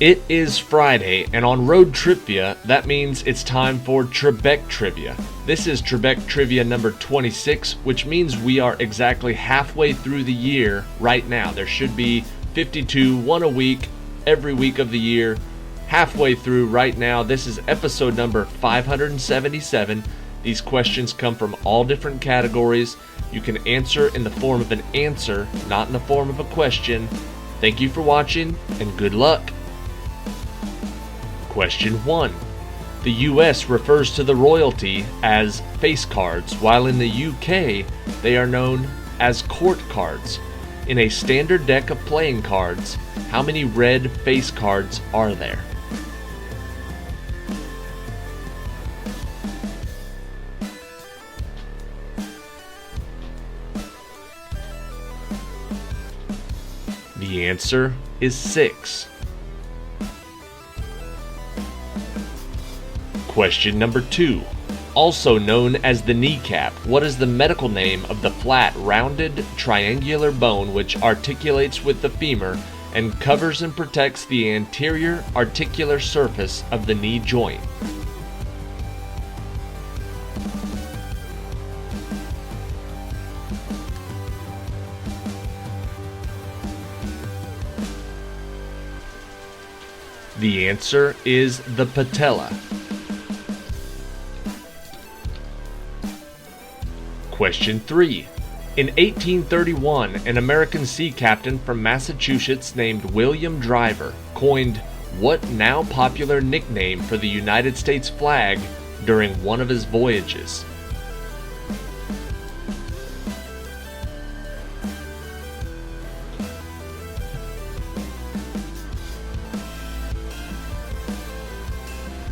It is Friday, and on Road TRIpVIA, that means it's time for Trebek Trivia. This is Trebek Trivia number 26, which means we are exactly halfway through the year right now. There should be 52, one a week, every week of the year. Halfway through right now. This is episode number 577. These questions come from all different categories. You can answer in the form of an answer, not in the form of a question. Thank you for watching, and good luck. Question 1. The US refers to the royalty as face cards, while in the UK they are known as court cards. In a standard deck of playing cards, how many red face cards are there? The answer is 6. Question number 2. Also known as the kneecap, what is the medical name of the flat, rounded, triangular bone which articulates with the femur and covers and protects the anterior articular surface of the knee joint? The answer is the patella. Question 3. In 1831, an American sea captain from Massachusetts named William Driver coined what now popular nickname for the United States flag during one of his voyages?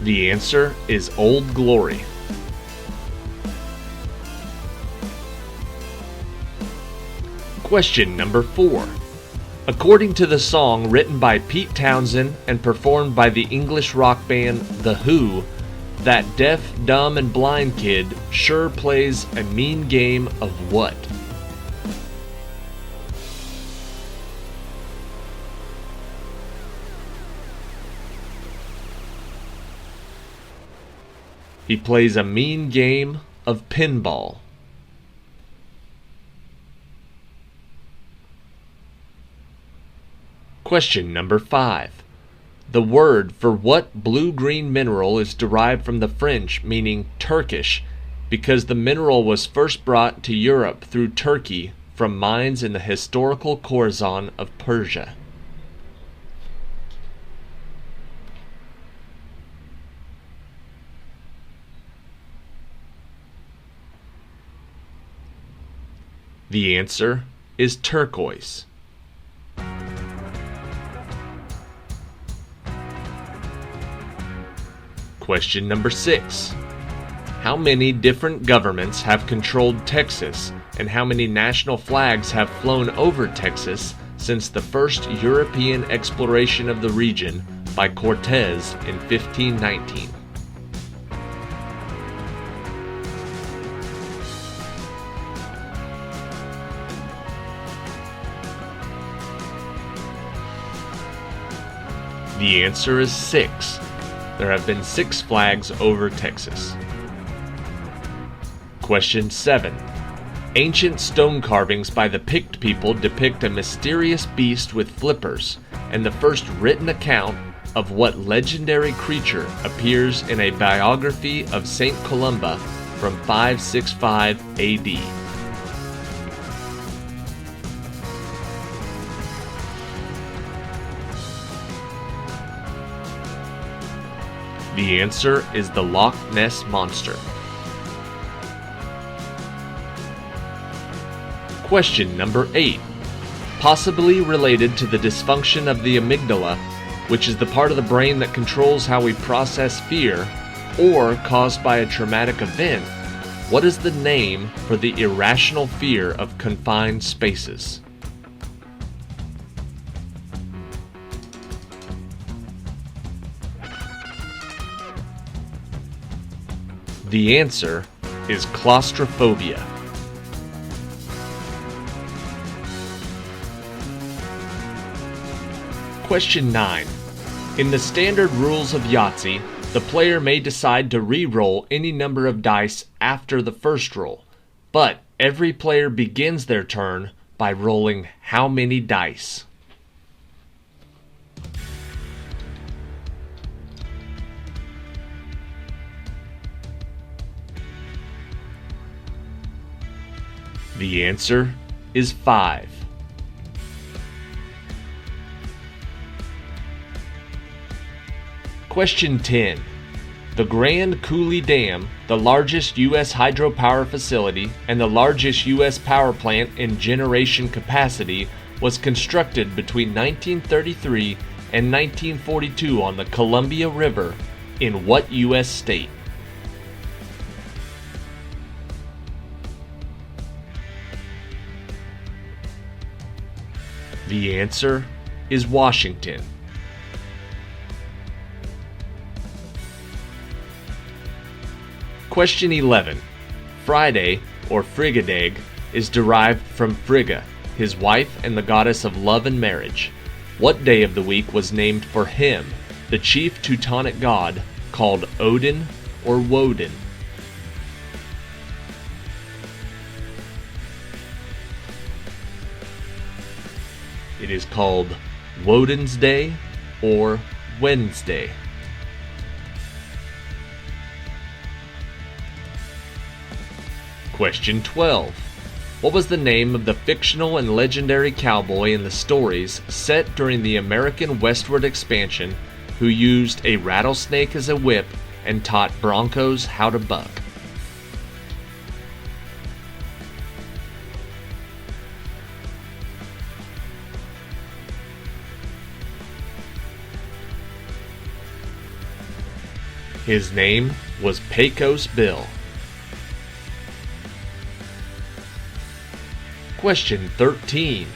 The answer is Old Glory. Question number 4. According to the song written by Pete Townsend and performed by the English rock band The Who, that deaf, dumb, and blind kid sure plays a mean game of what? He plays a mean game of pinball. Question number 5. The word for what blue-green mineral is derived from the French meaning Turkish because the mineral was first brought to Europe through Turkey from mines in the historical Khorasan of Persia. The answer is turquoise. Question number 6. How many different governments have controlled Texas, and how many national flags have flown over Texas since the first European exploration of the region by Cortez in 1519? The answer is 6. There have been 6 flags over Texas. Question 7. Ancient stone carvings by the Pict people depict a mysterious beast with flippers, and the first written account of what legendary creature appears in a biography of Saint Columba from 565 AD. The answer is the Loch Ness Monster. Question number 8. Possibly related to the dysfunction of the amygdala, which is the part of the brain that controls how we process fear, or caused by a traumatic event, what is the name for the irrational fear of confined spaces? The answer is claustrophobia. Question 9. In the standard rules of Yahtzee, the player may decide to re-roll any number of dice after the first roll, but every player begins their turn by rolling how many dice? The answer is 5. Question 10. The Grand Coulee Dam, the largest U.S. hydropower facility and the largest U.S. power plant in generation capacity, was constructed between 1933 and 1942 on the Columbia River in what U.S. state? The answer is Washington. Question 11. Friday, or Frigidaig, is derived from Frigga, his wife and the goddess of love and marriage. What day of the week was named for him, the chief Teutonic god, called Odin or Woden? It is called Woden's Day or Wednesday. Question 12. What was the name of the fictional and legendary cowboy in the stories set during the American westward expansion who used a rattlesnake as a whip and taught broncos how to buck? His name was Pecos Bill. Question 13.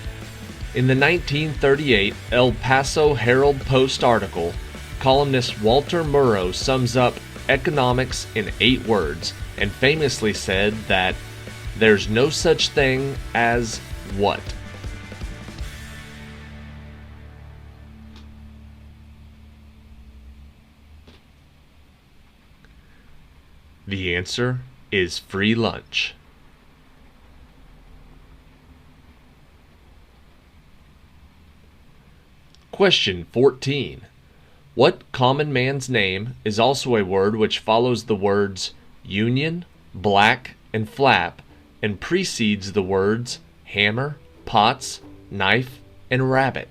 In the 1938 El Paso Herald-Post article, columnist Walter Murrow sums up economics in 8 words and famously said that there's no such thing as what? The answer is free lunch. Question 14. What common man's name is also a word which follows the words union, black, and flap, and precedes the words hammer, pots, knife, and rabbit?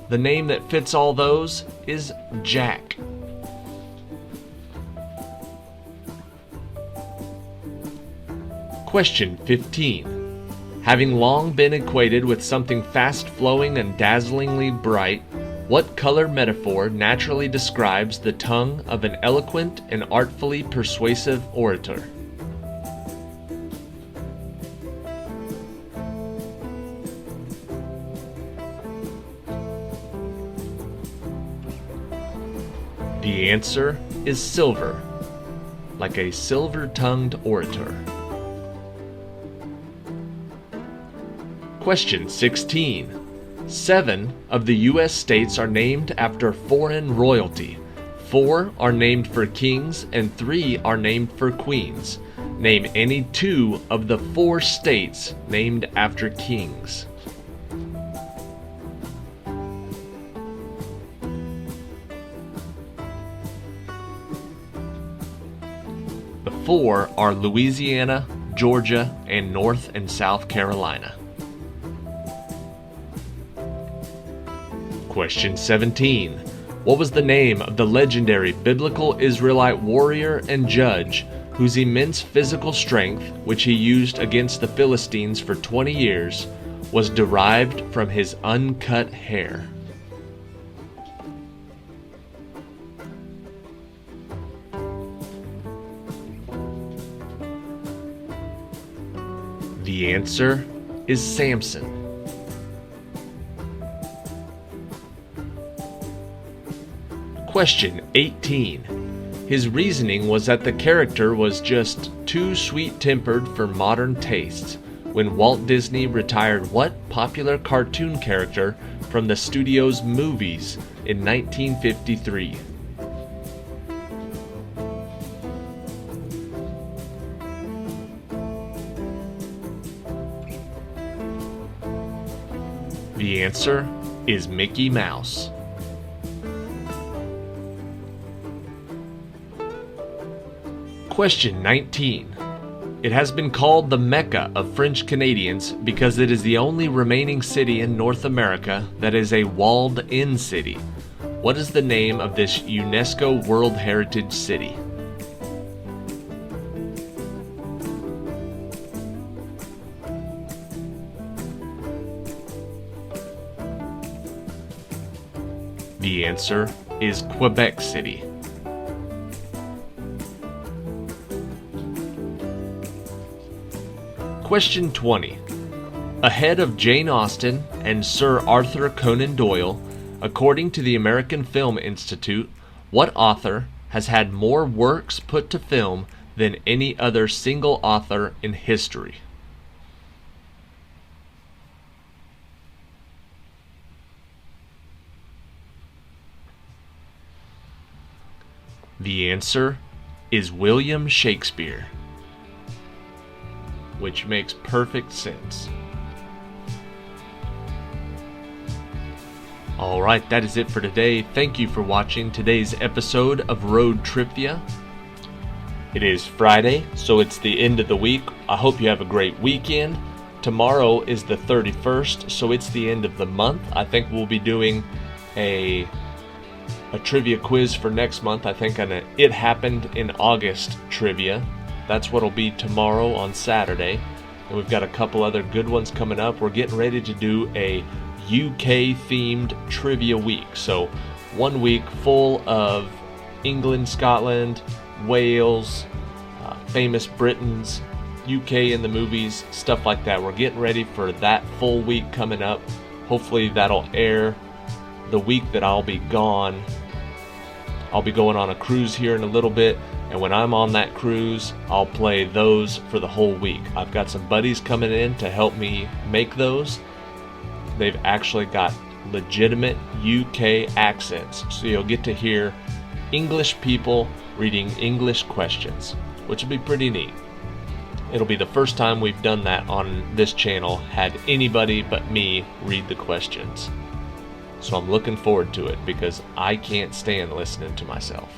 The name that fits all those is Jack. Question 15. Having long been equated with something fast-flowing and dazzlingly bright, what color metaphor naturally describes the tongue of an eloquent and artfully persuasive orator? The answer is silver, like a silver-tongued orator. Question 16. 7 of the U.S. states are named after foreign royalty. 4 are named for kings and 3 are named for queens. Name any 2 of the 4 states named after kings. The 4 are Louisiana, Georgia, and North and South Carolina. Question 17. What was the name of the legendary biblical Israelite warrior and judge whose immense physical strength, which he used against the Philistines for 20 years, was derived from his uncut hair? The answer is Samson. Question 18. His reasoning was that the character was just too sweet-tempered for modern tastes. When Walt Disney retired what popular cartoon character from the studio's movies in 1953? The answer is Mickey Mouse. Question 19. It has been called the Mecca of French Canadians because it is the only remaining city in North America that is a walled-in city. What is the name of this UNESCO World Heritage City? The answer is Quebec City. Question 20. Ahead of Jane Austen and Sir Arthur Conan Doyle, according to the American Film Institute, what author has had more works put to film than any other single author in history? The answer is William Shakespeare, which makes perfect sense. Alright, that is it for today. Thank you for watching today's episode of Road Trivia. It is Friday, so it's the end of the week. I hope you have a great weekend. Tomorrow is the 31st, so it's the end of the month. I think we'll be doing a trivia quiz for next month. I think an It Happened in August trivia. That's what'll be tomorrow on Saturday. And we've got a couple other good ones coming up. We're getting ready to do a UK-themed trivia week. So 1 week full of England, Scotland, Wales, famous Britons, UK in the movies, stuff like that. We're getting ready for that full week coming up. Hopefully that'll air the week that I'll be gone. I'll be going on a cruise here in a little bit, and when I'm on that cruise, I'll play those for the whole week. I've got some buddies coming in to help me make those. They've actually got legitimate UK accents, so you'll get to hear English people reading English questions, which will be pretty neat. It'll be the first time we've done that on this channel, had anybody but me read the questions. So I'm looking forward to it because I can't stand listening to myself.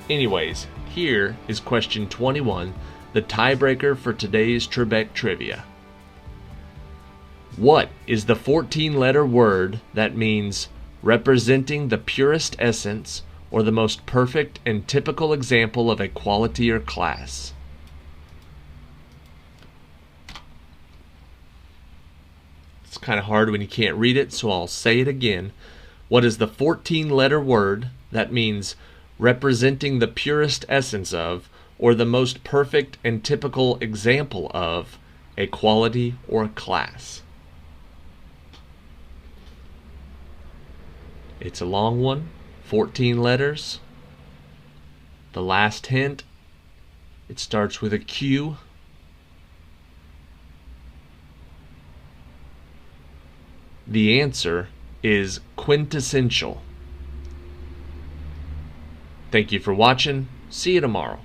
Anyways, here is question 21, the tiebreaker for today's Trebek Trivia. What is the 14-letter word that means representing the purest essence or the most perfect and typical example of a quality or class? It's kind of hard when you can't read it, so I'll say it again. What is the 14-letter word that means representing the purest essence of, or the most perfect and typical example of, a quality or a class? It's a long one, 14 letters. The last hint, it starts with a Q. The answer is quintessential. Thank you for watching. See you tomorrow.